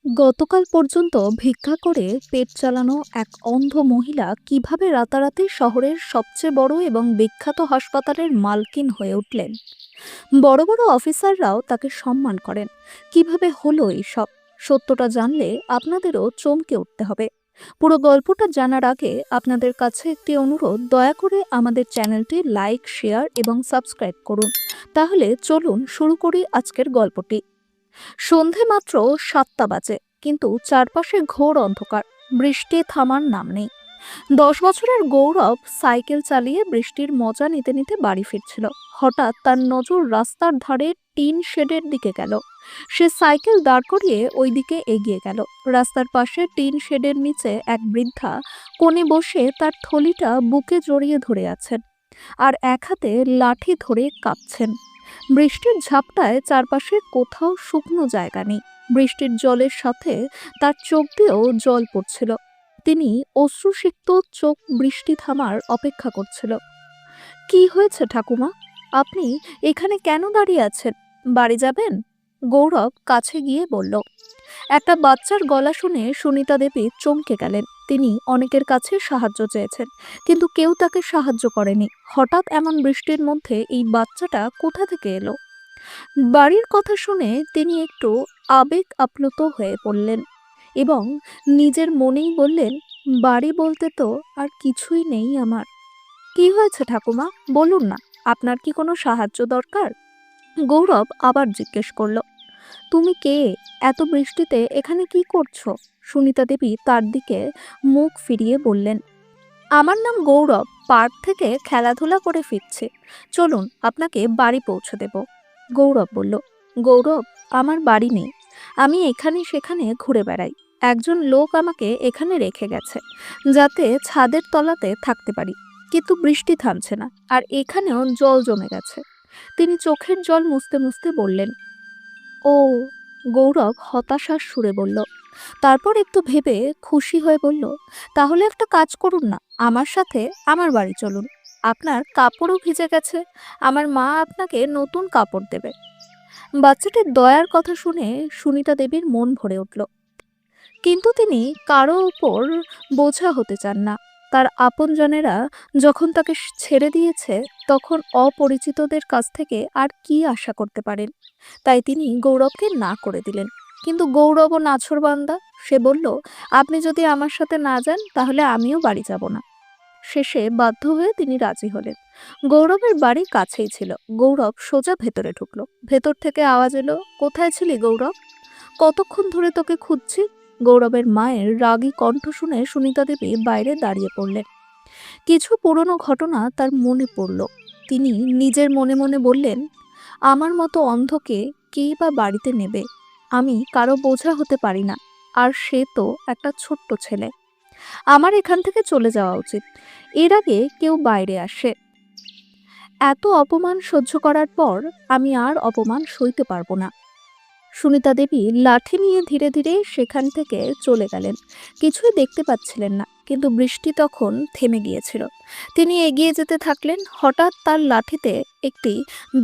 গতকাল পর্যন্ত ভিক্ষা করে পেট চালানো এক অন্ধ মহিলা কিভাবে রাতারাতি শহরের সবচেয়ে বড় এবং বিখ্যাত হাসপাতালের মালকিন হয়ে উঠলেন। বড় বড় অফিসাররাও তাকে সম্মান করেন। কিভাবে হলো এইসব? সত্যটা জানলে আপনাদেরও চমকে উঠতে হবে। পুরো গল্পটা জানার আগে আপনাদের কাছে একটি অনুরোধ, দয়া করে আমাদের চ্যানেলটি লাইক, শেয়ার এবং সাবস্ক্রাইব করুন। তাহলে চলুন শুরু করি আজকের গল্পটি। সন্ধে মাত্র ৭টা বাজে, কিন্তু চারপাশে ঘোর অন্ধকার। বৃষ্টি থামার নাম নেই। ১০ বছরের গৌরব সাইকেল চালিয়ে বৃষ্টির মজা নিতে নিতে বাড়ি ফিরছিল। হঠাৎ তার নজর রাস্তার ধারে টিন শেডের দিকে গেল। সে সাইকেল দাঁড় করিয়ে ওই দিকে এগিয়ে গেল। রাস্তার পাশে টিন শেডের নিচে এক বৃদ্ধা কোণে বসে তার থলিটা বুকে জড়িয়ে ধরে আছেন, আর এক হাতে লাঠি ধরে কাঁপছেন। বৃষ্টির ঝাপটায় চারপাশে কোথাও শুকনো জায়গা নেই। বৃষ্টির জলের সাথে তার চোখ দিয়েও জল পড়ছিল। তিনি অশ্রুসিক্ত চোখ বৃষ্টি থামার অপেক্ষা করছিল। কি হয়েছে ঠাকুমা? আপনি এখানে কেন দাঁড়িয়ে আছেন? বাড়ি যাবেন? গৌরব কাছে গিয়ে বলল। একটা বাচ্চার গলা শুনে সুনিতা দেবী চমকে গেলেন। তিনি অনেকের কাছে সাহায্য চেয়েছেন, কিন্তু কেউ তাকে সাহায্য করেনি। হঠাৎ এমন বৃষ্টির মধ্যে এই বাচ্চাটা কোথা থেকে এলো? বাড়ির কথা শুনে তিনি একটু আবেগ আপ্লুত হয়ে পড়লেন এবং নিজের মনেই বললেন, বাড়ি বলতে তো আর কিছুই নেই আমার। কি হয়েছে ঠাকুমা, বলুন না। আপনার কি কোনো সাহায্য দরকার? গৌরব আবার জিজ্ঞেস করল। তুমি কে? এত বৃষ্টিতে এখানে কি করছো? সুনিতা দেবী তার দিকে মুখ ফিরিয়ে বললেন, আমার নাম গৌরব, পার্ক থেকে খেলাধুলা করে ফিরছে। চলুন আপনাকে বাড়ি পৌঁছে দেব। গৌরব বলল, গৌরব, আমার বাড়ি নেই। আমি এখানে সেখানে ঘুরে বেড়াই। একজন লোক আমাকে এখানে রেখে গেছে, যাতে ছাদের তলাতে থাকতে পারি। কিন্তু বৃষ্টি থামছে না, আর এখানেও জল জমে গেছে। তিনি চোখের জল মুছতে মুছতে বললেন, ও। গৌরব হতাশার সুরে বলল। তারপর একটু ভেবে খুশি হয়ে বলল, তাহলে একটা কাজ করুন না, আমার সাথে আমার বাড়ি চলুন। আপনার কাপড়ও ভিজে গেছে, আমার মা আপনাকে নতুন কাপড় দেবে। বাচ্চাটির দয়ার কথা শুনে সুনিতা দেবীর মন ভরে উঠল, কিন্তু তিনি কারো উপর বোঝা হতে চান না। তার আপনজনেরা যখন তাকে ছেড়ে দিয়েছে, তখন অপরিচিতদের কাছ থেকে আর কি আশা করতে পারেন? তাই তিনি গৌরবকে না করে দিলেন। কিন্তু গৌরবও নাছোড়বান্দা। সে বলল, আপনি যদি আমার সাথে না যান, তাহলে আমিও বাড়ি যাব না। শেষে বাধ্য হয়ে তিনি রাজি হলেন। গৌরবের বাড়ি কাছেই ছিল। গৌরব সোজা ভেতরে ঢুকলো। ভেতর থেকে আওয়াজ এলো, কোথায় ছিলি গৌরব? কতক্ষণ ধরে তোকে খুঁজছি। গৌরবের মায়ের রাগী কণ্ঠ শুনে সুনিতা দেবী বাইরে দাঁড়িয়ে পড়লেন। কিছু পুরনো ঘটনা তার মনে পড়ল। তিনি নিজের মনে মনে বললেন, আমার মতো অন্ধকে কেই বা বাড়িতে নেবে? আমি কারো বোঝা হতে পারি না, আর সে তো একটা ছোট্ট ছেলে। আমার এখান থেকে চলে যাওয়া উচিত, এর আগে কেউ বাইরে আসে। এত অপমান সহ্য করার পর আমি আর অপমান সইতে পারবো না। সুনিতা দেবী লাঠি নিয়ে ধীরে ধীরে সেখান থেকে চলে গেলেন। কিছুই দেখতে পাচ্ছিলেন না, কিন্তু বৃষ্টি তখন থেমে গিয়েছিল। তিনি এগিয়ে যেতে থাকলেন। হঠাৎ তার লাঠিতে একটি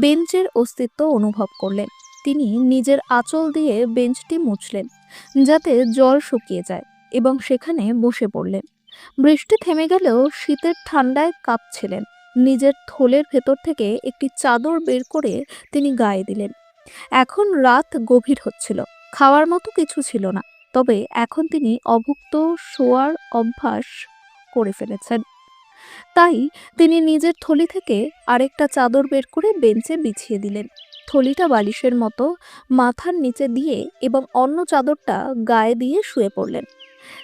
বেঞ্চের অস্তিত্ব অনুভব করলেন। তিনি নিজের আঁচল দিয়ে বেঞ্চটি মুছলেন, যাতে জল শুকিয়ে যায়, এবং সেখানে বসে পড়লেন। বৃষ্টি থেমে গেলেও শীতের ঠান্ডায় কাঁপছিলেন। নিজের থলের ভেতর থেকে একটি চাদর বের করে তিনি গায়ে দিলেন। এখন রাত গভীর হচ্ছিল। খাওয়ার মতো কিছু ছিল না, তবে এখন তিনি অভুক্ত শোয়ার অভ্যাস করে ফেলেছেন। তাই তিনি নিজের থলি থেকে আরেকটা চাদর বের করে বেঞ্চে বিছিয়ে দিলেন। থলিটা বালিশের মতো মাথার নিচে দিয়ে এবং অন্য চাদরটা গায়ে দিয়ে শুয়ে পড়লেন।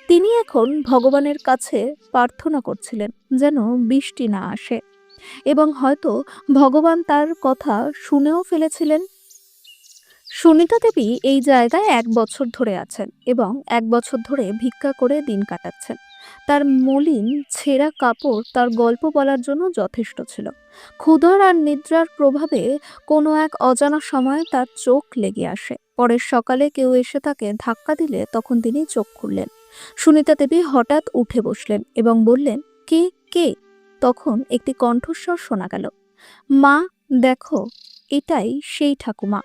তিনি এখন ভগবানের কাছে প্রার্থনা করছিলেন যেন বৃষ্টি না আসে, এবং হয়তো ভগবান তার কথা শুনেও ফেলেছিলেন। সুনিতা দেবী এই জায়গায় ১ বছর ধরে আছেন এবং ১ বছর ধরে ভিক্ষা করে দিন কাটাচ্ছেন। তার মলিন ছেঁড়া কাপড় তার গল্প বলার জন্য যথেষ্ট ছিল। ক্ষুধার আর নিদ্রার প্রভাবে কোনো এক অজানা সময়ে তার চোখ লেগে আসে। পরের সকালে কেউ এসে তাকে ধাক্কা দিলে তখন তিনি চোখ খুললেন। সুনিতা দেবী হঠাৎ উঠে বসলেন এবং বললেন, কে কে? তখন একটি কণ্ঠস্বর শোনা গেল, মা, দেখো, এটাই সেই ঠাকুমা।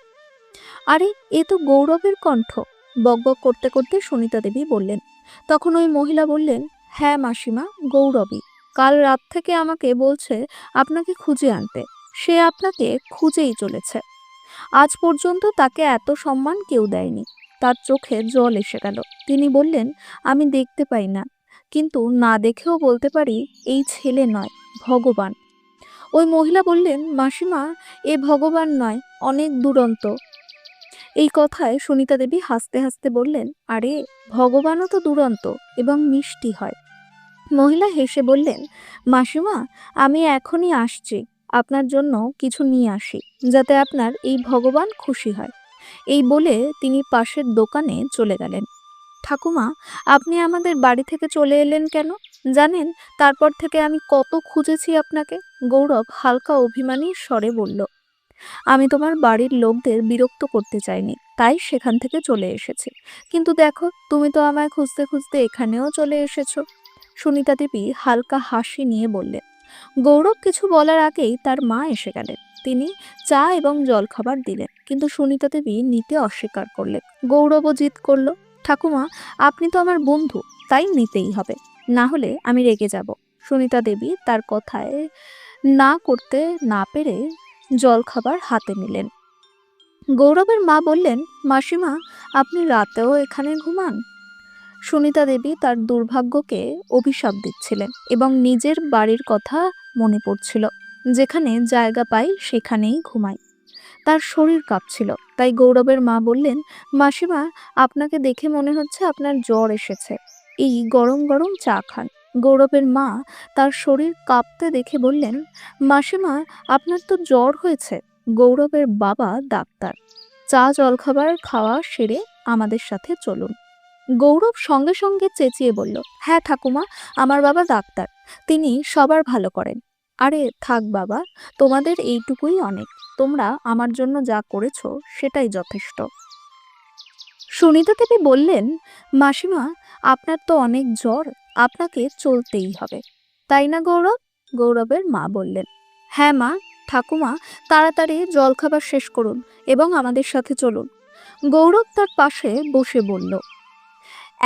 আরে, এ তো গৌরবের কণ্ঠ। বকবক করতে করতে সুনিতা দেবী বললেন। তখন ওই মহিলা বললেন, হ্যাঁ মাসিমা, গৌরবী কাল রাত থেকে আমাকে বলছে আপনাকে খুঁজে আনতে। সে আপনাকে খুঁজেই চলেছে। আজ পর্যন্ত তাকে এত সম্মান কেউ দেয়নি। তার চোখে জল এসে গেল। তিনি বললেন, আমি দেখতে পাই না, কিন্তু না দেখেও বলতে পারি এই ছেলে নয়, ভগবান। ওই মহিলা বললেন, মাসিমা, এ ভগবান নয়, অনেক দুরন্ত। এই কথায় সুনিতা দেবী হাসতে হাসতে বললেন, আরে, ভগবানও তো দুরন্ত এবং মিষ্টি হয়। মহিলা হেসে বললেন, মাসিমা, আমি এখনই আসছি, আপনার জন্য কিছু নিয়ে আসি, যাতে আপনার এই ভগবান খুশি হয়। এই বলে তিনি পাশের দোকানে চলে গেলেন। ঠাকুমা, আপনি আমাদের বাড়ি থেকে চলে এলেন কেন? জানেন, তারপর থেকে আমি কত খুঁজেছি আপনাকে। গৌরব হালকা অভিমানী স্বরে বলল, আমি তোমার বাড়ির লোকদের বিরক্ত করতে চাইনি, তাই সেখান থেকে চলে এসেছি। কিন্তু দেখো, তুমি তো আমায় খুঁজতে খুঁজতে এখানেও চলে এসেছো। সুনিতা দেবী হালকা হাসি নিয়ে বললেন। গৌরব কিছু বলার আগেই তার মা এসে গেলেন। তিনি চা এবং জলখাবার দিলেন, কিন্তু সুনিতা দেবী নিতে অস্বীকার করলেন। গৌরবও জিদ করল, ঠাকুমা, আপনি তো আমার বন্ধু, তাই নিতেই হবে, না হলে আমি রেগে যাব। সুনিতা দেবী তার কথায় না করতে না পেরে জলখাবার হাতে নিলেন। গৌরবের মা বললেন, মাসিমা, আপনি রাতেও এখানে ঘুমান? সুনিতা দেবী তার দুর্ভাগ্যকে অভিশাপ দিচ্ছিলেন এবং নিজের বাড়ির কথা মনে পড়ছিল। যেখানে জায়গা পাই সেখানেই ঘুমাই। তার শরীর কাঁপছিল। তাই গৌরবের মা বললেন, মাসিমা, আপনাকে দেখে মনে হচ্ছে আপনার জ্বর এসেছে, এই গরম গরম চা খান। গৌরবের মা তার শরীর কাঁপতে দেখে বললেন, মাসিমা, আপনার তো জ্বর হয়েছে। গৌরবের বাবা ডাক্তার। চা জলখাবার খাওয়া সেরে আমাদের সাথে চলুন। গৌরব সঙ্গে সঙ্গে চেঁচিয়ে বলল, হ্যাঁ ঠাকুমা, আমার বাবা ডাক্তার, তিনি সবার ভালো করেন। আরে থাক বাবা, তোমাদের এইটুকুই অনেক। তোমরা আমার জন্য যা করেছো সেটাই যথেষ্ট। সুনিতা দেবী বললেন, মাসিমা, আপনার তো অনেক জ্বর, আপনাকে চলতেই হবে, তাই না গৌরব? গৌরবের মা বললেন, হ্যাঁ মা, ঠাকুমা, তাড়াতাড়ি জলখাবার শেষ করুন এবং আমাদের সাথে চলুন। গৌরব তার পাশে বসে বলল।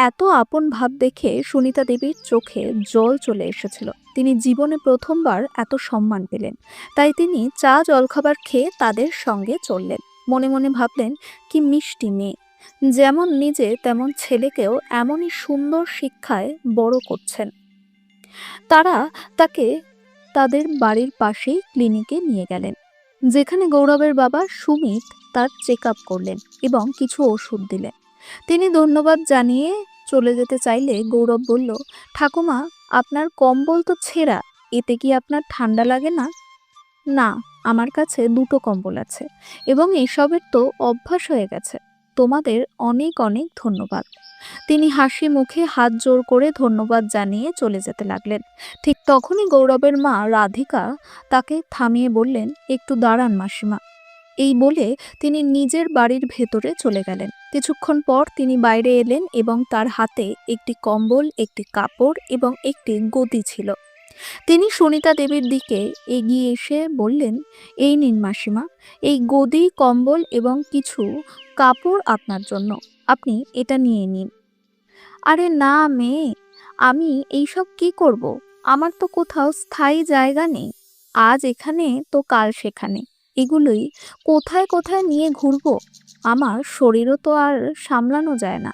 এত আপন ভাব দেখে সুনিতা দেবীর চোখে জল চলে এসেছিল। তিনি জীবনে প্রথমবার এত সম্মান পেলেন। তাই তিনি চা জলখাবার খেয়ে তাদের সঙ্গে চললেন। মনে মনে ভাবলেন, কি মিষ্টি মেয়ে, যেমন নিজে তেমন ছেলেকেও এমনই সুন্দর শিক্ষায় বড় করছেন। তারা তাকে তাদের বাড়ির পাশেই ক্লিনিকে নিয়ে গেলেন, যেখানে গৌরবের বাবা সুমিত তার চেক আপ করলেন এবং কিছু ওষুধ দিলেন। তিনি ধন্যবাদ জানিয়ে চলে যেতে চাইলে গৌরব বলল, ঠাকুমা, আপনার কম্বল তো ছেঁড়া, এতে কি আপনার ঠান্ডা লাগে না? না, আমার কাছে দুটো কম্বল আছে এবং এসবের তো অভ্যাস হয়ে গেছে। তোমাদের অনেক অনেক ধন্যবাদ। তিনি হাসি মুখে হাত জোড় করে ধন্যবাদ জানিয়ে চলে যেতে লাগলেন। ঠিক তখনই গৌরবের মা রাধিকা তাকে থামিয়ে বললেন, একটু দাঁড়ান মাসিমা। এই বলে তিনি নিজের বাড়ির ভেতরে চলে গেলেন। কিছুক্ষণ পর তিনি বাইরে এলেন এবং তার হাতে একটি কম্বল, একটি কাপড় এবং একটি গদি ছিল। তিনি সুনিতা দেবীর দিকে এগিয়ে এসে বললেন, এই নিন মাসিমা, এই গদি, কম্বল এবং কিছু কাপড় আপনার জন্য, আপনি এটা নিয়ে নিন। আরে না মেয়ে, আমি এইসব কি করব? আমার তো কোথাও স্থায়ী জায়গা নেই। আজ এখানে তো কাল সেখানে, এগুলোই কোথায় কোথায় নিয়ে ঘুরবো? আমার শরীরও তো আর সামলানো যায় না,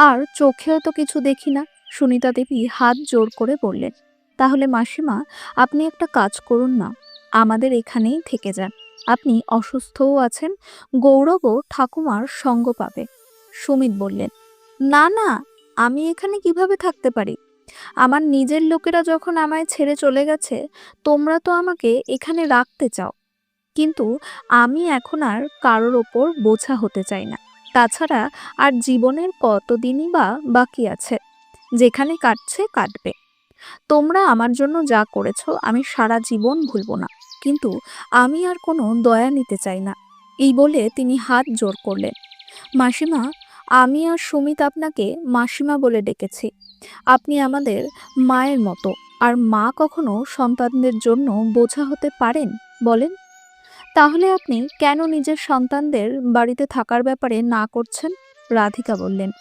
আর চোখেও তো কিছু দেখি না। সুনিতা দেবী হাত জোর করে বললেন, তাহলে মাসিমা, আপনি একটা কাজ করুন না, আমাদের এখানেই থেকে যান। আপনি অসুস্থও আছেন, গৌরবও ঠাকুমার সঙ্গ পাবে। সুমিত বললেন, না না, আমি এখানে কিভাবে থাকতে পারি? আমার নিজের লোকেরা যখন আমায় ছেড়ে চলে গেছে, তোমরা তো আমাকে এখানে রাখতে চাও। কিন্তু আমি এখন আর কারোর ওপর বোঝা হতে চাই না। তাছাড়া আর জীবনের কতদিনই বা বাকি আছে, যেখানে কাটছে কাটবে। তোমরা আমার জন্য যা করেছো আমি সারা জীবন ভুলবো না, কিন্তু আমি আর কোনো দয়া নিতে চাই না। এই বলে তিনি হাত জোড় করলেন। মাসিমা, আমি আর সুমিত আপনাকে মাসিমা বলে ডেকেছি। আপনি আমাদের মায়ের মতো। আর মা কখনো সন্তানদের জন্য বোঝা হতে পারেন বলেন? তাহলে আপনি কেন নিজের সন্তানদের বাড়িতে থাকার ব্যাপারে না করছেন? রাধিকা বললেন,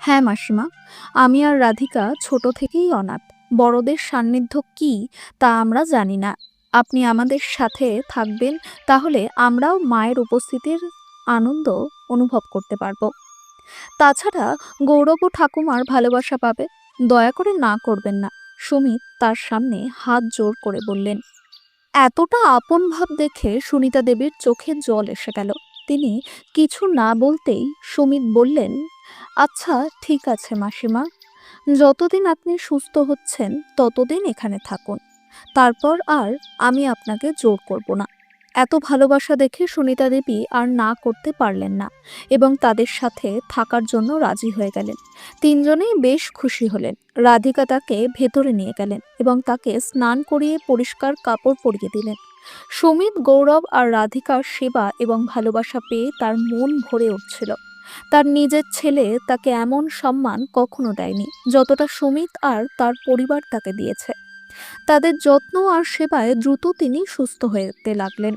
হ্যাঁ মাসিমা, আমি আর রাধিকা ছোট থেকেই অনাথ। বড়দের সান্নিধ্য কি তা আমরা জানি না। আপনি আমাদের সাথে থাকবেন, তাহলে আমরাও মায়ের উপস্থিতির আনন্দ অনুভব করতে পারবো। তাছাড়া গৌরব ও ঠাকুমার ভালোবাসা পাবে। দয়া করে না করবেন না। সুমিত তার সামনে হাত জোর করে বললেন। এতটা আপন ভাব দেখে সুনিতা দেবীর চোখে জল এসে গেল। তিনি কিছু না বলতেই সুমিত বললেন, আচ্ছা ঠিক আছে মাসিমা, যতদিন আপনি সুস্থ হচ্ছেন ততদিন এখানে থাকুন। তারপর আর আমি আপনাকে জোর করব না। এত ভালোবাসা দেখে সুনিতা দেবী আর না করতে পারলেন না এবং তাদের সাথে থাকার জন্য রাজি হয়ে গেলেন। তিনজনেই বেশ খুশি হলেন। রাধিকা তাকে ভেতরে নিয়ে গেলেন এবং তাকে স্নান করিয়ে পরিষ্কার কাপড় পরিয়ে দিলেন। সুমিত, গৌরব আর রাধিকার সেবা এবং ভালোবাসা পেয়ে তার মন ভরে উঠছিল। তার নিজের ছেলে তাকে এমন সম্মান কখনো দেয়নি যতটা সুমিত আর তার পরিবার তাকে দিয়েছে। তাদের যত্ন আর সেবায় দ্রুত তিনি সুস্থ হতে লাগলেন।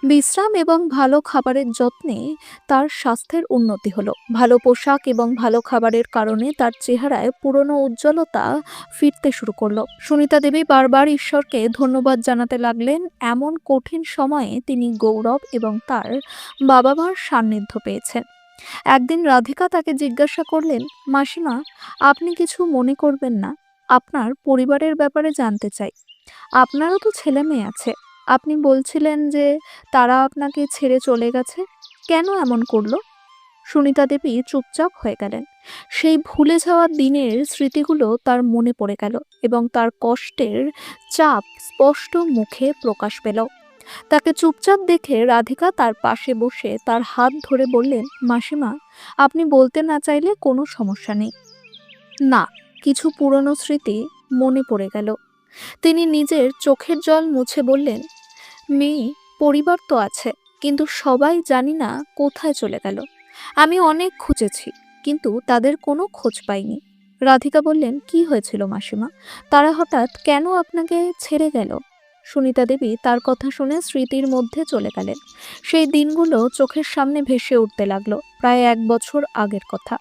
বিশ্রাম এবং ভালো খাবারের যত্নে তার স্বাস্থ্যের উন্নতি হলো। ভালো পোশাক এবং ভালো খাবারের কারণে তার চেহারায় পুরনো উজ্জ্বলতা ফিরতে শুরু করলো। সুনিতা দেবী বারবার ঈশ্বরকে ধন্যবাদ জানাতে লাগলেন। এমন কঠিন সময়ে তিনি গৌরব এবং তার বাবা মার সান্নিধ্য পেয়েছেন। একদিন রাধিকা তাকে জিজ্ঞাসা করলেন, মাসিমা, আপনি কিছু মনে করবেন না, আপনার পরিবারের ব্যাপারে জানতে চাই। আপনারও তো ছেলে মেয়ে আছে। আপনি বলছিলেন যে তারা আপনাকে ছেড়ে চলে গেছে, কেন এমন করলো? সুনিতা দেবী চুপচাপ হয়ে গেলেন। সেই ভুলে যাওয়া দিনের স্মৃতিগুলো তার মনে পড়ে গেল এবং তার কষ্টের চাপ স্পষ্ট মুখে প্রকাশ পেল। তাকে চুপচাপ দেখে রাধিকা তার পাশে বসে তার হাত ধরে বললেন, মাসিমা, আপনি বলতে না চাইলে কোনো সমস্যা নেই। না, কিছু পুরনো স্মৃতি মনে পড়ে গেল। তিনি নিজের চোখের জল মুছে বললেন, মেয়ে, পরিবার তো আছে, কিন্তু সবাই জানি না কোথায় চলে গেল। আমি অনেক খুঁজেছি, কিন্তু তাদের কোনো খোঁজ পাইনি। রাধিকা বললেন, কি হয়েছিল মাসিমা? তারা হঠাৎ কেন আপনাকে ছেড়ে গেল? সুনিতা দেবী তার কথা শুনে স্মৃতির মধ্যে চলে গেলেন। সেই দিনগুলো চোখের সামনে ভেসে উঠতে লাগলো, প্রায় 1 বছর আগের কথা।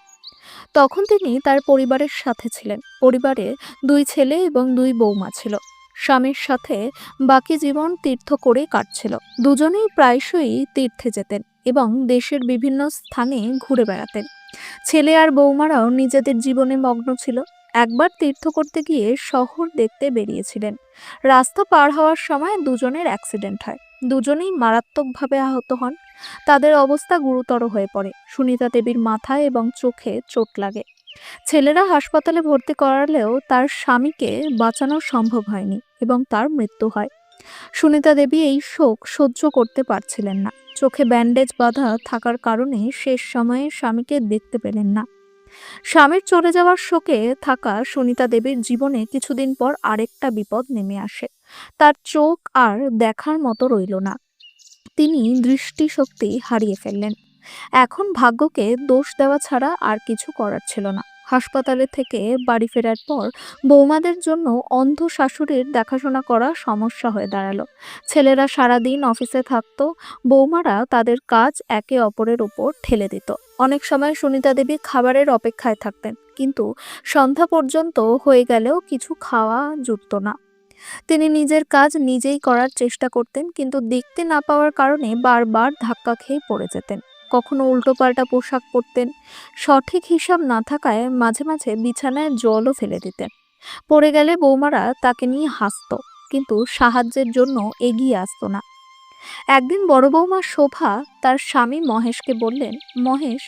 তখন তিনি তার পরিবারের সাথে ছিলেন। পরিবারে 2 ছেলে এবং 2 বৌমা ছিল। স্বামীর সাথে বাকি জীবন তীর্থ করে কাটছিল। দুজনেই প্রায়শই তীর্থে যেতেন এবং দেশের বিভিন্ন স্থানে ঘুরে বেড়াতেন। ছেলে আর বৌমারাও নিজেদের জীবনে মগ্ন ছিল। একবার তীর্থ করতে গিয়ে শহর দেখতে বেরিয়েছিলেন। রাস্তা পার হওয়ার সময় দুজনের অ্যাক্সিডেন্ট হয়। দুজনেই মারাত্মকভাবে আহত হন। তাদের অবস্থা গুরুতর হয়ে পড়ে। সুনিতা দেবীর মাথায় এবং চোখে চোট লাগে। ছেলেরা হাসপাতালে ভর্তি করালেও তার স্বামীকে বাঁচানো সম্ভব হয়নি এবং তার মৃত্যু হয়। সুনিতা দেবী এই শোক সহ্য করতে পারছিলেন না। চোখে ব্যান্ডেজ বাঁধা থাকার কারণে শেষ সময়ে স্বামীকে দেখতে পেলেন না। স্বামীর চলে যাওয়ার শোকে থাকা সুনিতা দেবীর জীবনে কিছুদিন পর আরেকটা বিপদ নেমে আসে। তার চোখ আর দেখার মতো রইল না। তিনি দৃষ্টিশক্তি হারিয়ে ফেললেন। এখন ভাগ্যকে দোষ দেওয়া ছাড়া আর কিছু করার ছিল না। হাসপাতালে থেকে বাড়ি ফেরার পর বৌমাদের জন্য অন্ধ শাশুড়ির দেখাশোনা করা সমস্যা হয়ে দাঁড়ালো। ছেলেরা সারাদিন অফিসে থাকতো, বৌমারা তাদের কাজ একে অপরের উপর ঠেলে দিত। অনেক সময় সুনিতা দেবী খাবারের অপেক্ষায় থাকতেন, কিন্তু সন্ধ্যা পর্যন্ত হয়ে গেলেও কিছু খাওয়া জুটত না। তিনি নিজের কাজ নিজেই করার চেষ্টা করতেন, কিন্তু দেখতে না পাওয়ার কারণে বারবার ধাক্কা খেয়ে পড়ে যেতেন। কখনো উল্টোপাল্টা পোশাক পরতেন। সঠিক হিসাব না থাকায় মাঝে মাঝে বিছানায় জলও ফেলে দিতেন। পড়ে গেলে বৌমারা তাকে নিয়ে হাসতো, কিন্তু সাহায্যের জন্য এগিয়ে আসতো না। একদিন বড় বৌমা শোভা তার স্বামী মহেশকে বললেন, মহেশ,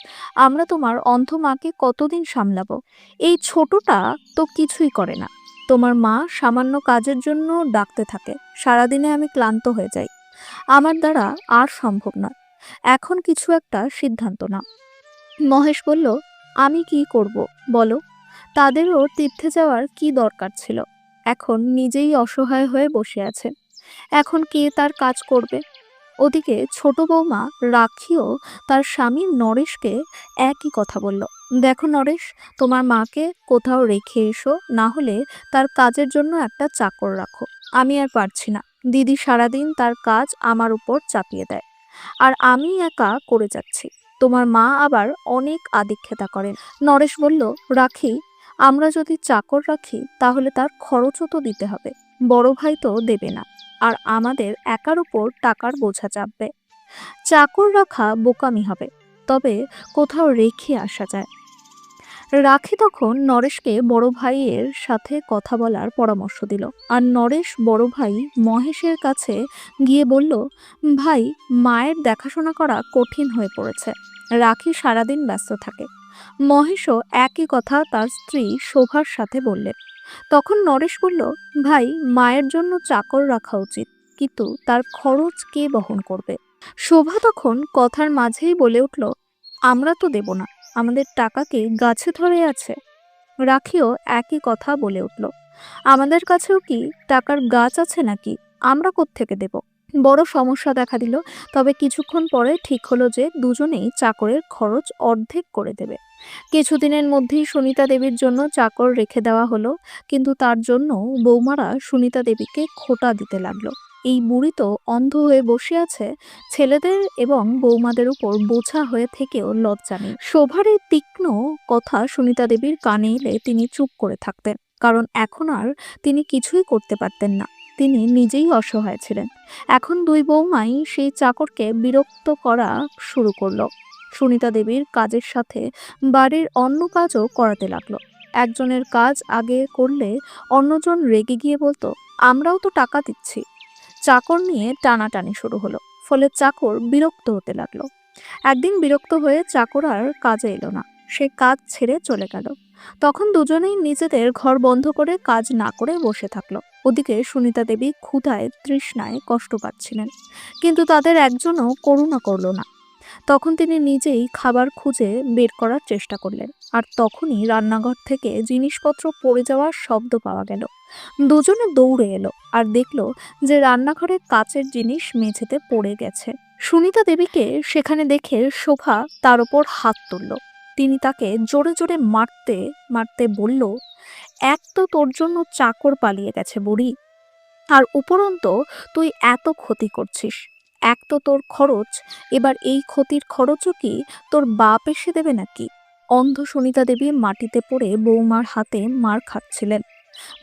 আমরা তোমার অন্ধ মাকে কতদিন সামলাবো? এই ছোটটা তো কিছুই করে না। তোমার মা সামান্য কাজের জন্য ডাকতে থাকে। সারাদিনে আমি ক্লান্ত হয়ে যাই। আমার দ্বারা আর সম্ভব নয়। এখন কিছু একটা সিদ্ধান্ত নাও। মহেশ বলল, আমি কি করব বলো? তাদেরও তীর্থে যাওয়ার কি দরকার ছিল? এখন নিজেই অসহায় হয়ে বসে আছেন। এখন কে তার কাজ করবে? ওদিকে ছোট বৌমা রাখিও তার স্বামী নরেশকে একই কথা বলল, দেখো নরেশ, তোমার মাকে কোথাও রেখে এসো, না হলে তার কাজের জন্য একটা চাকর রাখো। আমি আর পারছি না। দিদি সারাদিন তার কাজ আমার উপর চাপিয়ে দেয়, আর আমি একা করে যাচ্ছি। তোমার মা আবার অনেক আদিক্ষেতা করেন। নরেশ বলল, রাখি, আমরা যদি চাকর রাখি তাহলে তার খরচও তো দিতে হবে, বড় ভাই তো দেবে না, আর আমাদের একার উপর টাকার বোঝা চাপবে। চাকর রাখা বোকামি হবে, তবে কোথাও রেখে আসা যায়। রাখি তখন নরেশকে বড় ভাইয়ের সাথে কথা বলার পরামর্শ দিল, আর নরেশ বড় ভাই মহেশের কাছে গিয়ে বলল, ভাই, মায়ের দেখাশোনা করা কঠিন হয়ে পড়েছে, রাখি সারাদিন ব্যস্ত থাকে। মহেশও একই কথা তার স্ত্রী শোভার সাথে বললেন। তখন নরেশ বলল, ভাই, মায়ের জন্য চাকর রাখা উচিত, কিন্তু তার খরচ কে বহন করবে? শোভা তখন কথার মাঝেই বলে উঠল, আমরা তো দেব না, আমাদের টাকা কি গাছে ধরে আছে? রাখিও একই কথা বলে উঠল, আমাদের কাছেও কি টাকার গাছ আছে নাকি? আমরা কোত্থেকে দেব? বড় সমস্যা দেখা দিল। তবে কিছুক্ষণ পরে ঠিক হলো যে দুজনেই চাকরের খরচ অর্ধেক করে দেবে। কিছুদিনের মধ্যেই সুনিতা দেবীর জন্য চাকর রেখে দেওয়া হলো, কিন্তু তার জন্য বৌমারা সুনিতা দেবীকে খোঁটা দিতে লাগলো। এই বুড়ি তো অন্ধ হয়ে বসে আছে, ছেলেদের এবং বৌমাদের উপর বোঝা হয়ে থেকেও লজ্জা নেই। শোভার এই তীক্ষ্ণ কথা সুনিতা দেবীর কানে এলে তিনি চুপ করে থাকতেন, কারণ এখন আর তিনি কিছুই করতে পারতেন না। তিনি নিজেই অসহায় ছিলেন। এখন দুই বৌমাই সেই চাকরকে বিরক্ত করা শুরু করলো। সুনিতা দেবীর কাজের সাথে বাড়ির অন্য কাজও করাতে লাগলো। একজনের কাজ আগে করলে অন্যজন রেগে গিয়ে বলতো, আমরাও তো টাকা দিচ্ছি। চাকর নিয়ে টানাটানি শুরু হলো, ফলে চাকর বিরক্ত হতে লাগলো। একদিন বিরক্ত হয়ে চাকর আর কাজে এলো না, সে কাজ ছেড়ে চলে গেল। তখন দুজনেই নিজেদের ঘর বন্ধ করে কাজ না করে বসে থাকলো। ওদিকে সুনিতা দেবী ক্ষুধায় তৃষ্ণায় কষ্ট পাচ্ছিলেন, কিন্তু তাদের একজনও করুণা করলো না। তখন তিনি নিজেই খাবার খুঁজে বের করার চেষ্টা করলেন, আর তখনই রান্নাঘর থেকে জিনিসপত্র পড়ে যাওয়ার শব্দ পাওয়া গেল। দুজনে দৌড়ে এলো আর দেখলো যে রান্নাঘরের কাচের জিনিস মেঝেতে পড়ে গেছে। সুনিতা দেবীকে সেখানে দেখে শোভা তার উপর হাত তুলল। তিনি তাকে জোরে জোরে মারতে মারতে বলল, এক তো তোর জন্য চাকর পালিয়ে গেছে বুড়ি, আর উপরন্ত তুই এত ক্ষতি করছিস। এক তো তোর খরচ, এবার এই ক্ষতির খরচও কি তোর বাপ এসে দেবে নাকি? অন্ধ সুনিতা দেবী মাটিতে পড়ে বৌমার হাতে মার খাচ্ছিলেন।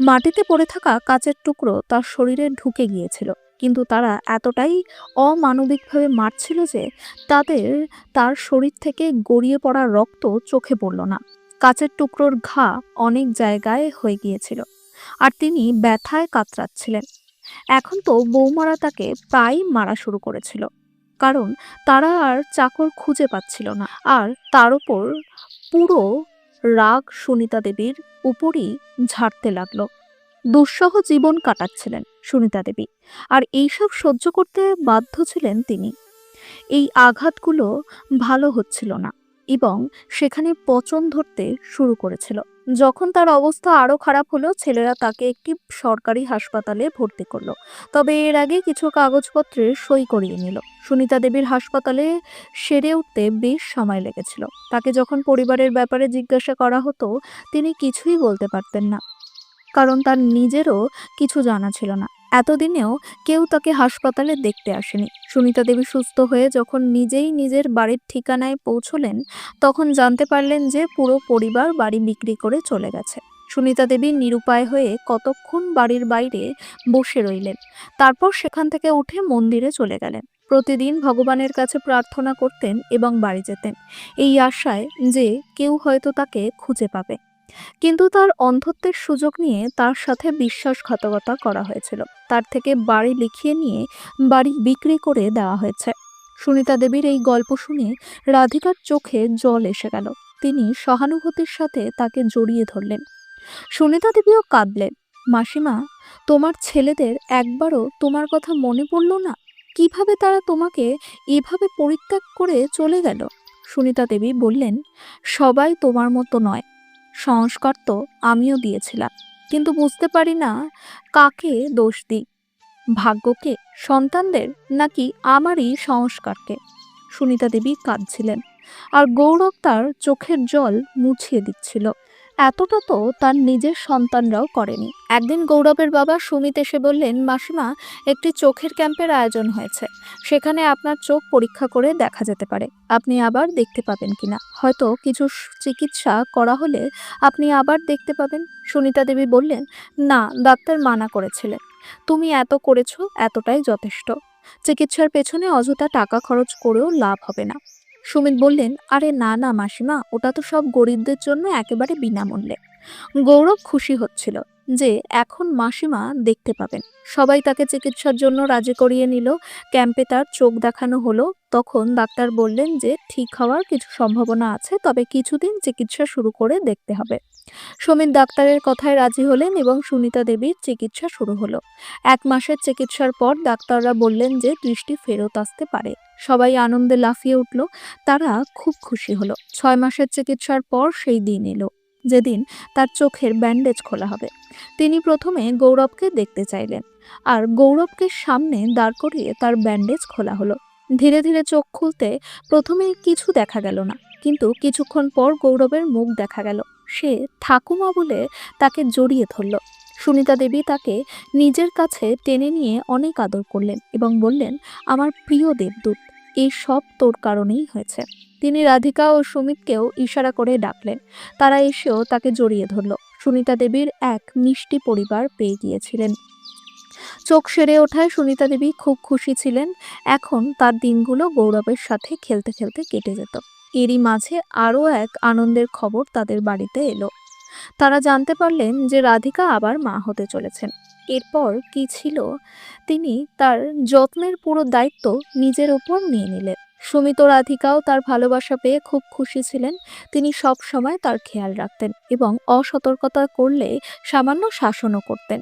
মাটিতে পড়ে থাকা কাচের টুকরো তার শরীরে ঢুকে গিয়েছিল, কিন্তু তারা এতটাই অমানবিকভাবে মারছিল যে তাদের তার শরীর থেকে গড়িয়ে পড়া রক্ত চোখে পড়ল না। কাচের টুকরোর ঘা অনেক জায়গায় হয়ে গিয়েছিল, আর তিনি ব্যথায় কাতরাচ্ছিলেন। এখন তো বৌমারা তাকে প্রায় মারা শুরু করেছিল, কারণ তারা আর চাকর খুঁজে পাচ্ছিল না। আর তার উপর পুরো রাগ সুনিতা দেবীর উপরই ঝাড়তে লাগলো। দুঃসহ জীবন কাটাচ্ছিলেন সুনিতা দেবী, আর এইসব সহ্য করতে বাধ্য ছিলেন তিনি। এই আঘাতগুলো ভালো হচ্ছিল না, এবং সেখানে পচন ধরতে শুরু করেছিল। যখন তার অবস্থা আরো খারাপ হলো, ছেলেরা তাকে একটি সরকারি হাসপাতালে ভর্তি করলো। তবে এর আগে কিছু কাগজপত্রে সই করিয়ে নিল। সুনিতা দেবীর হাসপাতালে সেরে উঠতে বেশ সময় লেগেছিল। তাকে যখন পরিবারের ব্যাপারে জিজ্ঞাসা করা হতো, তিনি কিছুই বলতে পারতেন না, কারণ তার নিজেরও কিছু জানা ছিল না। এতদিনেও কেউ তাকে হাসপাতালে দেখতে আসেনি। সুনিতা দেবী সুস্থ হয়ে যখন নিজেই নিজের বাড়ির ঠিকানায় পৌঁছলেন, তখন জানতে পারলেন যে পুরো পরিবার বাড়ি বিক্রি করে চলে গেছে। সুনিতা দেবী নিরুপায় হয়ে কতক্ষণ বাড়ির বাইরে বসে রইলেন, তারপর সেখান থেকে উঠে মন্দিরে চলে গেলেন। প্রতিদিন ভগবানের কাছে প্রার্থনা করতেন এবং বাড়ি যেতেন, এই আশায় যে কেউ হয়তো তাকে খুঁজে পাবে। কিন্তু তার অন্ধত্বের সুযোগ নিয়ে তার সাথে বিশ্বাসঘাতকতা করা হয়েছিল। তার থেকে বাড়ি লিখিয়ে নিয়ে বাড়ি বিক্রি করে দেওয়া হয়েছে। সুনিতা দেবীর এই গল্প শুনে রাধিকার চোখে জল এসে গেল। তিনি সহানুভূতির সাথে তাকে জড়িয়ে ধরলেন। সুনিতা দেবীও কাঁদলেন। মাসিমা, তোমার ছেলেদের একবারও তোমার কথা মনে পড়ল না? কিভাবে তারা তোমাকে এভাবে পরিত্যাগ করে চলে গেল? সুনিতা দেবী বললেন, সবাই তোমার মতো নয়। সংস্কার তো আমিও দিয়েছিলাম, কিন্তু বুঝতে পারি না কাকে দোষ দিই, ভাগ্যকে, সন্তানদের, নাকি আমারই সংস্কারকে। সুনিতা দেবী কাঁদছিলেন, আর গৌরব তার চোখের জল মুছিয়ে দিচ্ছিল। এতটা তো তার নিজের সন্তানরাও করেনি। একদিন গৌরবের বাবা সুমিত এসে বললেন, মাসিমা, একটি চোখের ক্যাম্পের আয়োজন হয়েছে। সেখানে আপনার চোখ পরীক্ষা করে দেখা যেতে পারে আপনি আবার দেখতে পাবেন কিনা। হয়তো কিছু চিকিৎসা করা হলে আপনি আবার দেখতে পাবেন। সুনিতা দেবী বললেন, না, ডাক্তার মানা করেছিলেন। তুমি এত করেছো, এতটাই যথেষ্ট। চিকিৎসার পেছনে অযথা টাকা খরচ করেও লাভ হবে না। সুমিত বললেন, আরে না না মাসিমা, ওটা তো সব গরিবদের জন্য একেবারে বিনামূল্যে। গৌরব খুশি হচ্ছিল যে এখন মাসিমা দেখতে পাবেন। সবাই তাকে চিকিৎসার জন্য রাজি করিয়ে নিল। ক্যাম্পে তার চোখ দেখানো হলো। তখন ডাক্তার বললেন যে ঠিক হওয়ার কিছু সম্ভাবনা আছে, তবে কিছুদিন চিকিৎসা শুরু করে দেখতে হবে। সমীর ডাক্তারের কথায় রাজি হলেন এবং সুনিতা দেবীর চিকিৎসা শুরু হলো। 1 মাসের চিকিৎসার পর ডাক্তাররা বললেন যে দৃষ্টি ফেরত আসতে পারে। সবাই আনন্দে লাফিয়ে উঠল। তারা খুব খুশি হলো। 6 মাসের চিকিৎসার পর সেই দিন এলো যেদিন তার চোখের ব্যান্ডেজ খোলা হবে। তিনি প্রথমে গৌরবকে দেখতে চাইলেন, আর গৌরবকে সামনে দাঁড় করিয়ে তার ব্যান্ডেজ খোলা হলো। ধীরে ধীরে চোখ খুলতে প্রথমে কিছু দেখা গেল না, কিন্তু কিছুক্ষণ পর গৌরবের মুখ দেখা গেল। সে ঠাকুমা বলে তাকে জড়িয়ে ধরল। সুনিতা দেবী তাকে নিজের কাছে টেনে নিয়ে অনেক আদর করলেন এবং বললেন, আমার প্রিয় দেবদূত, এই সব তোর কারণেই হয়েছে। তিনি রাধিকা ও সুমিতকেও ইশারা করে ডাকলেন। তারা এসেও তাকে জড়িয়ে ধরল। সুনিতা দেবীর এক মিষ্টি পরিবার পেয়ে গিয়েছিলেন। চোখ সেরে ওঠায় সুনিতা দেবী খুব খুশি ছিলেন। এখন তার দিনগুলো গৌরবের সাথে খেলতে খেলতে কেটে যেত। এরই মাঝে আরও এক আনন্দের খবর তাদের বাড়িতে এলো। তারা জানতে পারলেন যে রাধিকা আবার মা হতে চলেছেন। এরপর কি ছিল, তিনি তার যত্নের পুরো দায়িত্ব নিজের উপর নিয়ে নিলেন। সুমিত ও রাধিকাও তার ভালোবাসা পেয়ে খুব খুশি ছিলেন। তিনি সব সময় তার খেয়াল রাখতেন এবং অসতর্কতা করলে সামান্য শাসনও করতেন।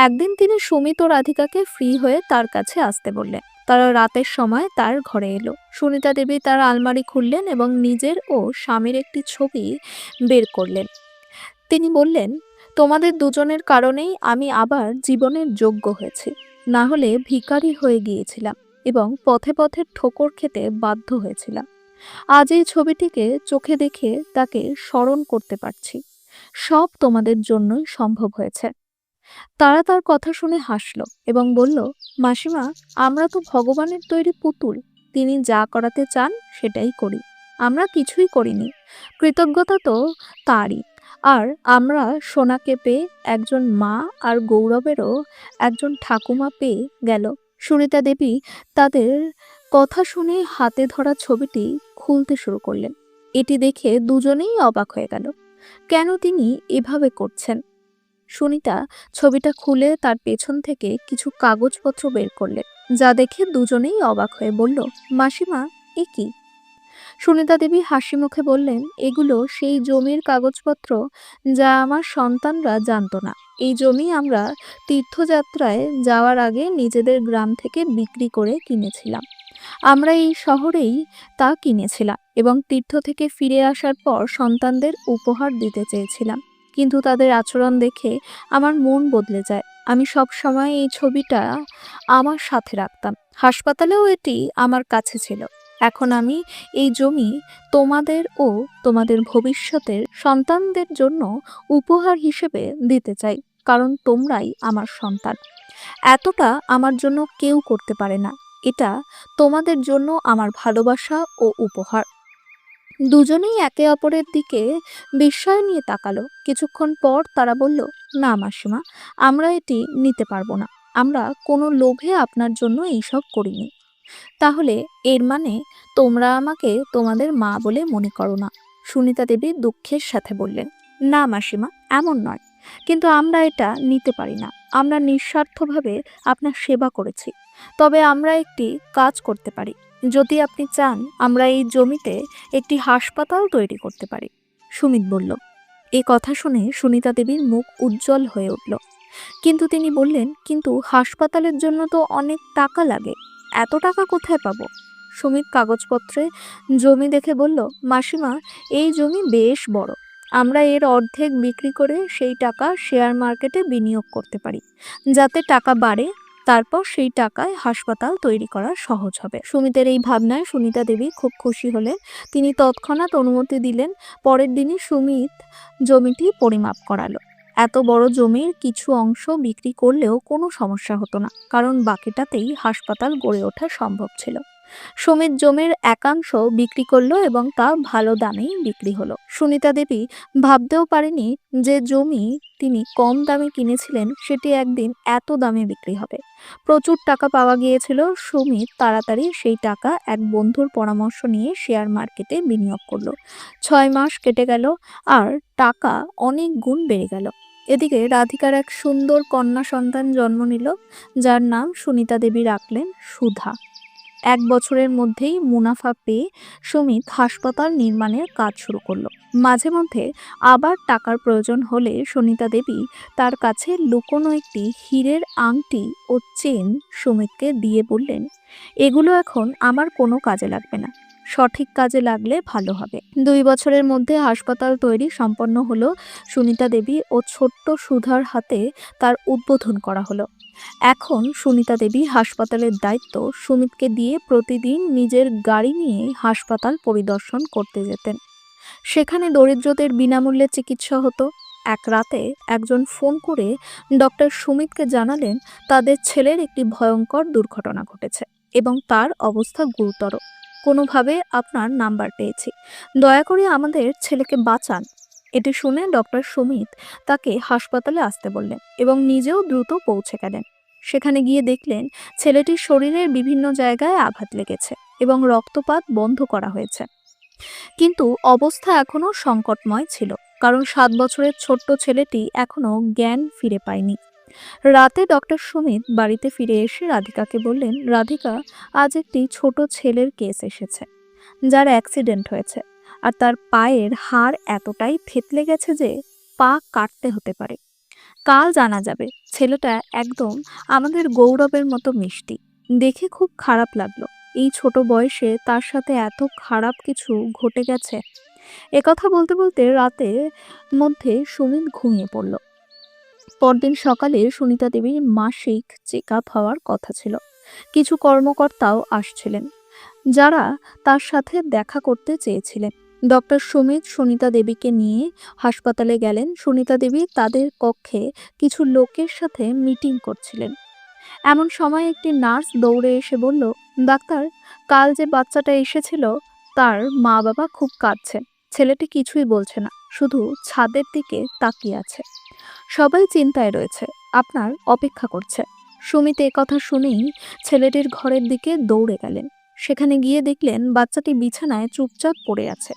একদিন তিনি সুমিত ও রাধিকাকে ফ্রি হয়ে তার কাছে আসতে বললেন। তারা রাতের সময় তার ঘরে এলো। সুনিতা দেবী তার আলমারি খুললেন এবং নিজের ও স্বামীর একটি ছবি বের করলেন। তিনি বললেন, তোমাদের দুজনের কারণেই আমি আবার জীবনের যোগ্য হয়েছি। না হলে ভিখারি হয়ে গিয়েছিলাম এবং পথে পথে ঠোকর খেতে বাধ্য হয়েছিলাম। আজ এই ছবিটিকে চোখে দেখে তাকে স্মরণ করতে পারছি। সব তোমাদের জন্যই সম্ভব হয়েছে। তারা তার কথা শুনে হাসল এবং বলল, মাসিমা, আমরা তো ভগবানের তৈরি পুতুল। তিনি যা করাতে চান সেটাই করি। আমরা কিছুই করিনি। কৃতজ্ঞতা তো তারই। আর আমরা সোনাকে পেয়ে একজন মা আর গৌরবেরও একজন ঠাকুমা পেয়ে গেল। সুনিতা দেবী তাদের কথা শুনে হাতে ধরা ছবিটি খুলতে শুরু করলেন। এটি দেখে দুজনেই অবাক হয়ে গেল। কেন তিনি এভাবে করছেন? সুনিতা ছবিটা খুলে তার পেছন থেকে কিছু কাগজপত্র বের করলেন, যা দেখে দুজনেই অবাক হয়ে বলল, মাসিমা, এ কি? সুনিতা দেবী হাসি মুখে বললেন, এগুলো সেই জমির কাগজপত্র যা আমার সন্তানরা জানতো না। এই জমি আমরা তীর্থযাত্রায় যাওয়ার আগে নিজেদের গ্রাম থেকে বিক্রি করে কিনেছিলাম। আমরা এই শহরেই তা কিনেছিলাম এবং তীর্থ থেকে ফিরে আসার পর সন্তানদের উপহার দিতে চেয়েছিলাম। কিন্তু তাদের আচরণ দেখে আমার মন বদলে যায়। আমি সব সময় এই ছবিটা আমার সাথে রাখতাম। হাসপাতালেও এটি আমার কাছে ছিল। এখন আমি এই জমি তোমাদের ও তোমাদের ভবিষ্যতের সন্তানদের জন্য উপহার হিসেবে দিতে চাই, কারণ তোমরাই আমার সন্তান। এতটা আমার জন্য কেউ করতে পারে না। এটা তোমাদের জন্য আমার ভালোবাসা ও উপহার। দুজনেই একে অপরের দিকে বিস্ময় নিয়ে তাকালো। কিছুক্ষণ পর তারা বলল, না মাসিমা, আমরা এটি নিতে পারবো না। আমরা কোনো লোভে আপনার জন্য এইসব করিনি। তাহলে এর মানে তোমরা আমাকে তোমাদের মা বলে মনে করো না? সুনিতা দেবী দুঃখের সাথে বললেন, না মাসিমা, এমন নয়। কিন্তু আমরা এটা নিতে পারি না। আমরা নিঃস্বার্থভাবে আপনার সেবা করেছি। তবে আমরা একটি কাজ করতে পারি। যদি আপনি চান, আমরা এই জমিতে একটি হাসপাতাল তৈরি করতে পারি। সুমিত বলল। এই কথা শুনে সুনিতা দেবীর মুখ উজ্জ্বল হয়ে উঠল। কিন্তু তিনি বললেন, কিন্তু হাসপাতালের জন্য তো অনেক টাকা লাগে। এত টাকা কোথায় পাবো? সুমিত কাগজপত্রে জমি দেখে বলল, মাসিমা, এই জমি বেশ বড়। আমরা এর অর্ধেক বিক্রি করে সেই টাকা শেয়ার মার্কেটে বিনিয়োগ করতে পারি। যাতে টাকা বাড়ে, তারপর সেই টাকায় হাসপাতাল তৈরি করা সহজ হবে। সুমিতের এই ভাবনায় সুনিতা দেবী খুব খুশি হলেন। তিনি তৎক্ষণাৎ অনুমতি দিলেন। পরের দিনই সুমিত জমিটি পরিমাপ করালো। এত বড় জমির কিছু অংশ বিক্রি করলেও কোনো সমস্যা হতো না, কারণ বাকিটাতেই হাসপাতাল গড়ে ওঠা সম্ভব ছিল। সুমিত জমির একাংশ বিক্রি করলো এবং তা ভালো দামেই বিক্রি হলো। সুনিতা দেবী ভাবতেও পারেনি যে জমি তিনি কম দামে কিনেছিলেন সেটি একদিন এত দামে বিক্রি হবে। প্রচুর টাকা পাওয়া গিয়েছিল। সুমিত তাড়াতাড়ি সেই টাকা এক বন্ধুর পরামর্শ নিয়ে শেয়ার মার্কেটে বিনিয়োগ করলো। 6 মাস কেটে গেল আর টাকা অনেক গুণ বেড়ে গেল। এদিকে রাধিকার এক সুন্দর কন্যা সন্তান জন্ম নিল, যার নাম সুনিতা দেবী রাখলেন সুধা। 1 বছরের মধ্যেই মুনাফা পেয়ে সুমিত হাসপাতাল নির্মাণের কাজ শুরু করলো। মাঝে মধ্যে আবার টাকার প্রয়োজন হলে সুনিতা দেবী তার কাছে লুকোনো একটি হীরের আংটি ও চেন সুমিতকে দিয়ে বললেন, এগুলো এখন আমার কোনো কাজে লাগবে না, সঠিক কাজে লাগলে ভালো হবে। 2 বছরের মধ্যে হাসপাতাল তৈরি সম্পন্ন হলো। সুনিতা দেবী ও ছোট্ট সুধার হাতে তার উদ্বোধন করা হলো। এখন সুনিতা দেবী হাসপাতালের দায়িত্ব সুমিতকে দিয়ে প্রতিদিন নিজের গাড়ি নিয়ে হাসপাতাল পরিদর্শন করতে যেতেন। সেখানে দরিদ্রদের বিনামূল্যে চিকিৎসা হতো। এক রাতে একজন ফোন করে ডক্টর সুমিতকে জানালেন তাদের ছেলের একটি ভয়ঙ্কর দুর্ঘটনা ঘটেছে এবং তার অবস্থা গুরুতর। কোনোভাবে আপনার নাম্বার পেয়েছি, দয়া করে আমাদের ছেলেকে বাঁচান। এটি শুনে ডক্টর সুমিত তাকে হাসপাতালে আসতে বললেন এবং নিজেও দ্রুত পৌঁছে গেলেন। সেখানে গিয়ে দেখলেন ছেলেটির শরীরের বিভিন্ন জায়গায় আঘাত লেগেছে এবং রক্তপাত বন্ধ করা হয়েছে, কিন্তু অবস্থা এখনো সংকটময় ছিল, কারণ 7 বছরের ছোট্ট ছেলেটি এখনো জ্ঞান ফিরে পায়নি। রাতে ডক্টর সুমিত বাড়িতে ফিরে এসে রাধিকাকে বললেন, রাধিকা, আজ একটি ছোট ছেলের কেস এসেছে যার অ্যাক্সিডেন্ট হয়েছে আর তার পায়ের হাড় এতটাই থেতলে গেছে যে পা কাটতে হতে পারে। কাল জানা যাবে। ছেলেটা একদম আমাদের গৌরবের মতো মিষ্টি, দেখে খুব খারাপ লাগলো এই ছোট বয়সে তার সাথে এত খারাপ কিছু ঘটে গেছে। একথা বলতে বলতে রাতের মধ্যে সুমিত ঘুমিয়ে পড়ল। পরদিন সকালে সুনিতা দেবীর মাসিক চেক আপ হওয়ার কথা ছিল। কিছু কর্মকর্তাও আসছিলেন যারা তার সাথে দেখা করতে চেয়েছিলেন। ডক্টর সুমিত সুনিতা দেবীকে নিয়ে হাসপাতালে গেলেন। সুনিতা দেবী তাদের কক্ষে কিছু লোকের সাথে মিটিং করছিলেন। এমন সময় একটি নার্স দৌড়ে এসে বলল, ডাক্তার, কাল যে বাচ্চাটা এসেছিল তার মা বাবা খুব কাঁদছেন। ছেলেটি কিছুই বলছে না, শুধু ছাদের দিকে তাকিয়ে আছে। সবাই চিন্তায় রয়েছে, আপনার অপেক্ষা করছে। সুমিত কথা শুনেই ছেলেটির ঘরের দিকে দৌড়ে গেলেন। সেখানে গিয়ে দেখলেন বাচ্চাটি বিছানায় চুপচাপ পড়ে আছে,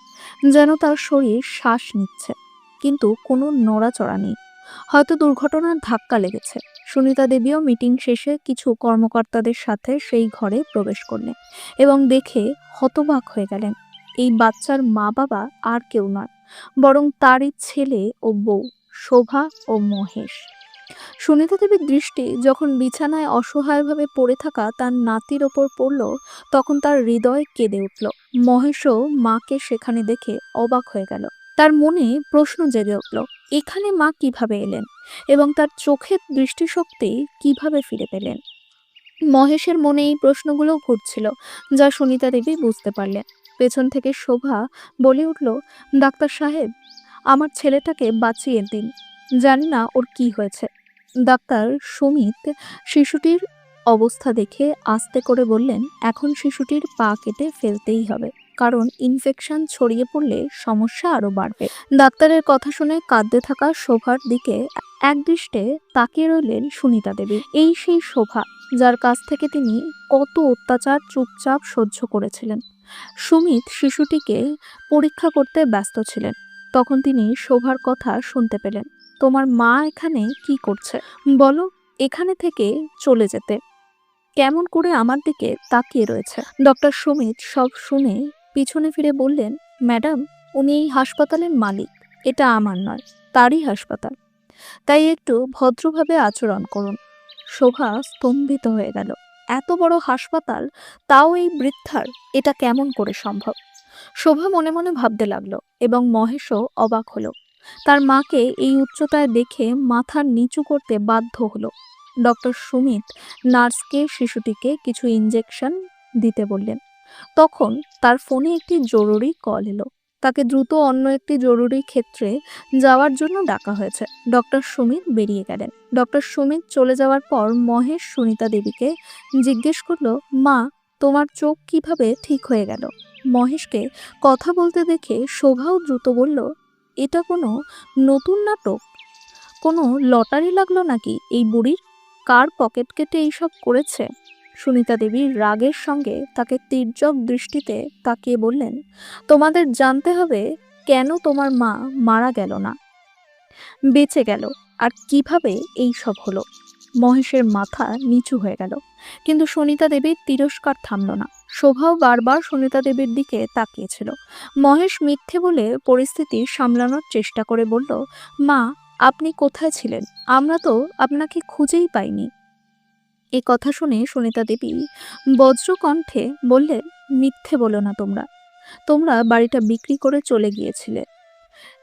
যেন তার শরীর শ্বাস নিচ্ছে, কিন্তু কোনো নড়াচড়া নেই। হয়তো দুর্ঘটনার ধাক্কা লেগেছে। সুনিতা দেবীও মিটিং শেষে কিছু কর্মকর্তাদের সাথে সেই ঘরে প্রবেশ করলেন এবং দেখে হতবাক হয়ে গেলেন। এই বাচ্চার মা বাবা আর কেউ নয়, বরং তারই ছেলে ও বউ, শোভা ও মহেশ। সুনিতা দেবীর দৃষ্টি যখন বিছানায় অসহায়ভাবে পড়ে থাকা তার নাতির ওপর পড়ল, তখন তার হৃদয় কেঁদে উঠল। মহেশও মাকে সেখানে দেখে অবাক হয়ে গেল। তার মনে প্রশ্ন জেগে উঠল, এখানে মা কিভাবে এলেন এবং তার চোখের দৃষ্টিশক্তি কিভাবে ফিরে পেলেন। মহেশের মনে এই প্রশ্নগুলো ঘুরছিল, যা সুনিতা দেবী বুঝতে পারলেন। পেছন থেকে শোভা বলে উঠল, ডাক্তার সাহেব, আমার ছেলেটাকে বাঁচিয়ে দিন, জানি না ওর কি হয়েছে। ডাক্তার সুমিত শিশুটির অবস্থা দেখে আস্তে করে বললেন, এখন শিশুটির পা কেটে ফেলতেই হবে, কারণ ইনফেকশন ছড়িয়ে পড়লে সমস্যা আরো বাড়বে। ডাক্তারের কথা শুনে কাঁদতে থাকা শোভার দিকে একদৃষ্টে তাকিয়ে রইলেন সুনিতা দেবী। এই সেই শোভা যার কাছ থেকে তিনি কত অত্যাচার চুপচাপ সহ্য করেছিলেন। সুমিত শিশুটিকে পরীক্ষা করতে ব্যস্ত ছিলেন। তখন তিনি শোভার কথা শুনতে পেলেন, তোমার মা এখানে কি করছে বলো, এখানে থেকে চলে যেতে। কেমন করে আমার দিকে তাকিয়ে রয়েছে। ডক্টর সুমিত সব শুনে পিছনে ফিরে বললেন, ম্যাডাম, উনি এই হাসপাতালের মালিক, এটা আমার নয়, তারই হাসপাতাল, তাই একটু ভদ্রভাবে আচরণ করুন। শোভা স্তম্ভিত হয়ে গেল। এত বড় হাসপাতাল, তাও এই বৃদ্ধার, এটা কেমন করে সম্ভব। শোভা মনে মনে ভাবতে লাগলো এবং মহেশও অবাক হলো। তার মাকে এই উচ্চতায় দেখে মাথা নিচু করতে বাধ্য হলো। ডক্টর সুমিত নার্সকে শিশুটিকে কিছু ইঞ্জেকশন দিতে বললেন। তখন তার ফোনে একটি জরুরি কল এলো। তাকে দ্রুত অন্য একটি জরুরি ক্ষেত্রে যাওয়ার জন্য ডাকা হয়েছে। ডক্টর সুমিত বেরিয়ে গেলেন। ডক্টর সুমিত চলে যাওয়ার পর মহেশ সুনিতা দেবীকে জিজ্ঞেস করলো, মা, তোমার চোখ কিভাবে ঠিক হয়ে গেল? মহেশকে কথা বলতে দেখে শোভাও দ্রুত বলল, এটা কোনো নতুন নাটক? কোনো লটারি লাগলো নাকি এই বুড়ির? কার পকেট কেটে এইসব করেছে? সুনিতা দেবী রাগের সঙ্গে তাকে তীর্যক দৃষ্টিতে তাকিয়ে বললেন, তোমাদের জানতে হবে কেন তোমার মা মারা গেল না, বেঁচে গেল, আর কিভাবে এই সব হলো। মহেশের মাথা নিচু হয়ে গেল, কিন্তু সুনিতা দেবীর তিরস্কার থামল না। শোভাও বারবার সুনিতা দেবীর দিকে তাকিয়েছিল। মহেশ মিথ্যে বলে পরিস্থিতি সামলানোর চেষ্টা করে বলল, মা, আপনি কোথায় ছিলেন? আমরা তো আপনাকে খুঁজেই পাইনি। এই কথা শুনে সুনিতা দেবী বজ্রকণ্ঠে বললেন, মিথ্যে বলো না তোমরা। তোমরা বাড়িটা বিক্রি করে চলে গিয়েছিলে।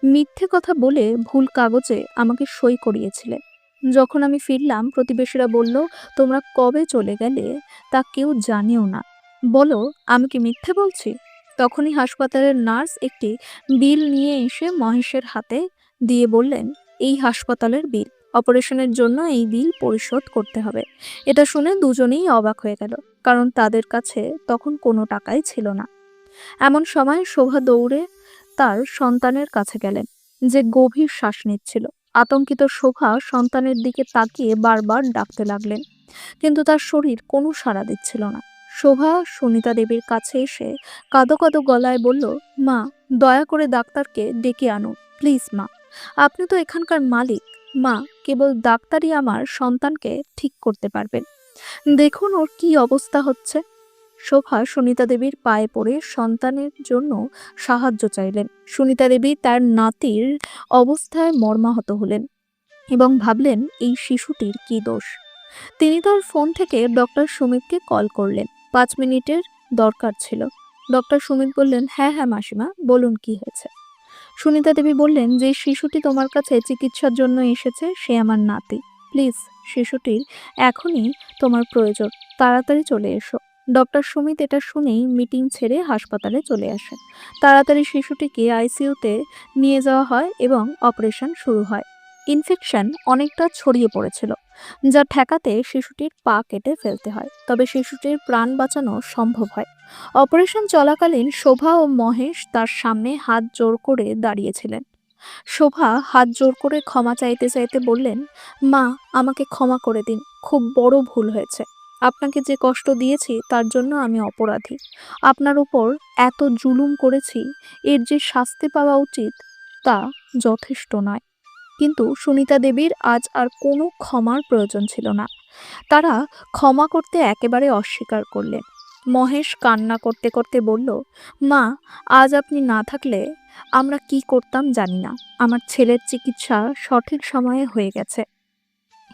মিথ্যে কথা বলে ভুল কাগজে আমাকে সই করিয়েছিলে। যখন আমি ফিরলাম, প্রতিবেশীরা বলল তোমরা কবে চলে গেলে তা কেউ জানেও না। বলো, আমি কি মিথ্যে বলছি? তখনই হাসপাতালের নার্স একটি বিল নিয়ে এসে মহেশের হাতে দিয়ে বললেন, এই হাসপাতালের বিল, অপারেশনের জন্য এই বিল পরিশোধ করতে হবে। এটা শুনে দুজনেই অবাক হয়ে গেল, কারণ তাদের কাছে তখন কোনো টাকাই ছিল না। এমন সময় শোভা দৌড়ে তার সন্তানের কাছে গেলেন, যে গভীর শ্বাস নিচ্ছিল। আতঙ্কিত শোভা সন্তানের দিকে তাকিয়ে বারবার ডাকতে লাগলেন, কিন্তু তার শরীর কোনো সাড়া দিচ্ছিল না। শোভা সুনিতা দেবীর কাছে এসে কাঁদো কাঁদো গলায় বলল, মা, দয়া করে ডাক্তারকে ডেকে আনুন, প্লিজ মা। আপনি তো এখানকার মালিক। মা, কেবল ডাক্তারই আমার সন্তানকে ঠিক করতে পারবেন। দেখুন ওর কি অবস্থা হচ্ছে। শোভা সুনিতা দেবীর পায়ে পড়ে সন্তানের জন্য সাহায্য চাইলেন। সুনিতা দেবী তার নাতির অবস্থায় মর্মাহত হলেন এবং ভাবলেন, এই শিশুটির কি দোষ। তিনি তার ফোন থেকে ডক্টর সুমিতকে কল করলেন। 5 মিনিটের দরকার ছিল। ডক্টর সুমিত বললেন, হ্যাঁ হ্যাঁ মাসিমা, বলুন কি হয়েছে। সুনিতা দেবী বললেন, যে শিশুটি তোমার কাছে চিকিৎসার জন্য এসেছে সে আমার নাতি। প্লিজ, শিশুটির এখনই তোমার প্রয়োজন, তাড়াতাড়ি চলে এসো। ডক্টর সুমিত এটা শুনেই মিটিং ছেড়ে হাসপাতালে চলে আসেন। তাড়াতাড়ি শিশুটিকে আইসিইউতে নিয়ে যাওয়া হয় এবং অপারেশন শুরু হয়। ইনফেকশন অনেকটা ছড়িয়ে পড়েছিল, যা ঠেকাতে শিশুটির পা কেটে ফেলতে হয়, তবে শিশুটির প্রাণ বাঁচানো সম্ভব হয়। অপারেশন চলাকালীন শোভা ও মহেশ তার সামনে হাত জোড় করে দাঁড়িয়েছিলেন। শোভা হাত জোড় করে ক্ষমা চাইতে চাইতে বললেন, মা, আমাকে ক্ষমা করে দিন, খুব বড় ভুল হয়েছে। আপনাকে যে কষ্ট দিয়েছি তার জন্য আমি অপরাধী। আপনার উপর এত জুলুম করেছি, এর যে শাস্তি পাওয়া উচিত তা যথেষ্ট নয়। কিন্তু সুনিতা দেবীর আজ আর কোনো ক্ষমার প্রয়োজন ছিল না। তারা ক্ষমা করতে একেবারে অস্বীকার করলেন। মহেশ কান্না করতে করতে বলল, মা, আজ আপনি না থাকলে আমরা কি করতাম জানি না। আমার ছেলের চিকিৎসা সঠিক সময়ে হয়ে গেছে।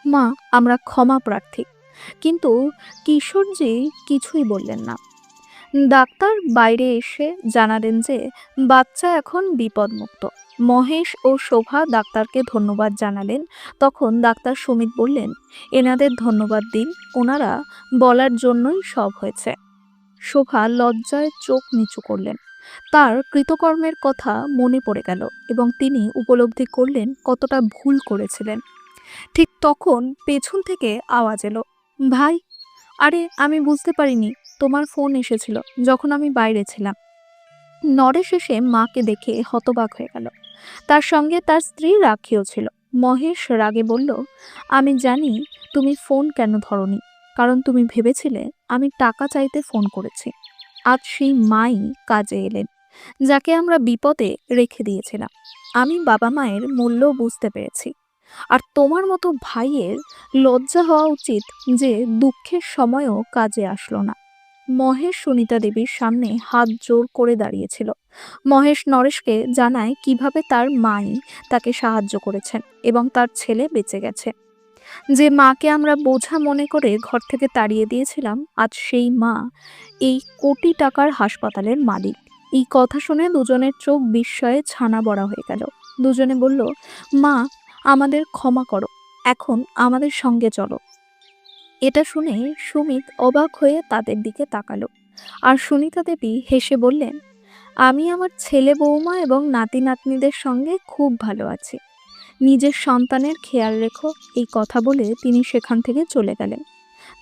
মা, আমরা ক্ষমা প্রার্থী। কিন্তু কিশোরজি কিছুই বললেন না। ডাক্তার বাইরে এসে জানালেন যে বাচ্চা এখন বিপদমুক্ত। মহেশ ও শোভা ডাক্তারকে ধন্যবাদ জানালেন। তখন ডাক্তার সুমিত বললেন, এনাদের ধন্যবাদ দিন, ওনারা বলার জন্যই সব হয়েছে। শোভা লজ্জায় চোখ নিচু করলেন। তার কৃতকর্মের কথা মনে পড়ে গেল এবং তিনি উপলব্ধি করলেন কতটা ভুল করেছিলেন। ঠিক তখন পেছন থেকে আওয়াজ এলো, ভাই। আরে, আমি বুঝতে পারিনি তোমার ফোন এসেছিল যখন আমি বাইরে ছিলাম। নরেশ এসে মাকে দেখে হতবাক হয়ে গেল। তার সঙ্গে তার স্ত্রী রাখিও ছিল। মহেশ রাগে বলল, আমি জানি তুমি ফোন কেন ধরনি, কারণ তুমি ভেবেছিলে আমি টাকা চাইতে ফোন করেছি। আজ সেই মাই কাজে এলেন, যাকে আমরা বিপদে রেখে দিয়েছিলাম। আমি বাবা মায়ের মূল্য বুঝতে পেরেছি। আর তোমার মতো ভাইয়ের লজ্জা হওয়া উচিত যে দুঃখের সময়ও কাজে আসলো না। মহেশ সুনিতা দেবীর সামনে হাত জোর করে দাঁড়িয়েছিল। মহেশ নরেশকে জানায় কিভাবে তার মাই তাকে সাহায্য করেছেন এবং তার ছেলে বেঁচে গেছে। যে মাকে আমরা বোঝা মনে করে ঘর থেকে তাড়িয়ে দিয়েছিলাম, আজ সেই মা এই কোটি টাকার হাসপাতালের মালিক। এই কথা শুনে দুজনের চোখ বিস্ময়ে ছানা বড়া হয়ে গেল। দুজনে বলল, মা, আমাদের ক্ষমা করো, এখন আমাদের সঙ্গে চলো। এটা শুনে সুমিত অবাক হয়ে তাদের দিকে তাকালো। আর সুনিতা দেবী হেসে বললেন, আমি আমার ছেলে বৌমা এবং নাতি নাতনিদের সঙ্গে খুব ভালো আছি। নিজের সন্তানের খেয়াল রেখো, এই কথা বলে তিনি সেখান থেকে চলে গেলেন।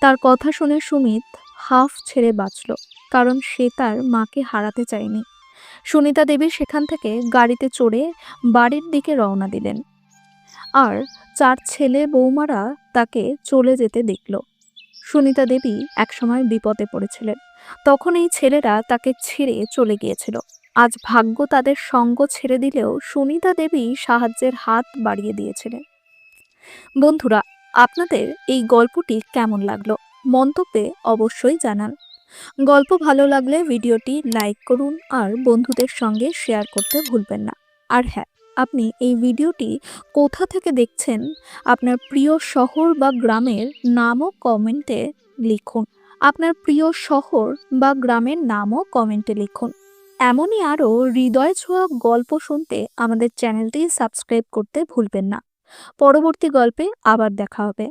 তার কথা শুনে সুমিত হাঁফ ছেড়ে বাঁচল, কারণ সে তার মাকে হারাতে চায়নি। সুনিতা দেবী সেখান থেকে গাড়িতে চড়ে বাড়ির দিকে রওনা দিলেন। আর চার ছেলে বৌমারা তাকে চলে যেতে দেখল। সুনিতা দেবী একসময় বিপদে পড়েছিলেন, তখন এই ছেলেরা তাকে ছেড়ে চলে গিয়েছিল। আজ ভাগ্য তাদের সঙ্গ ছেড়ে দিলেও সুনিতা দেবী সাহায্যের হাত বাড়িয়ে দিয়েছিলেন। বন্ধুরা, আপনাদের এই গল্পটি কেমন লাগলো মন্তব্যে অবশ্যই জানান। গল্প ভালো লাগলে ভিডিওটি লাইক করুন আর বন্ধুদের সঙ্গে শেয়ার করতে ভুলবেন না। আর হ্যাঁ, আপনি এই ভিডিওটি কোথা থেকে দেখছেন, আপনার প্রিয় শহর বা গ্রামের নামও কমেন্টে লিখুন। আপনার প্রিয় শহর বা গ্রামের নামও কমেন্টে লিখুন। এমনই আরও হৃদয় ছোঁয়া গল্প শুনতে আমাদের চ্যানেলটি সাবস্ক্রাইব করতে ভুলবেন না। পরবর্তী গল্পে আবার দেখা হবে।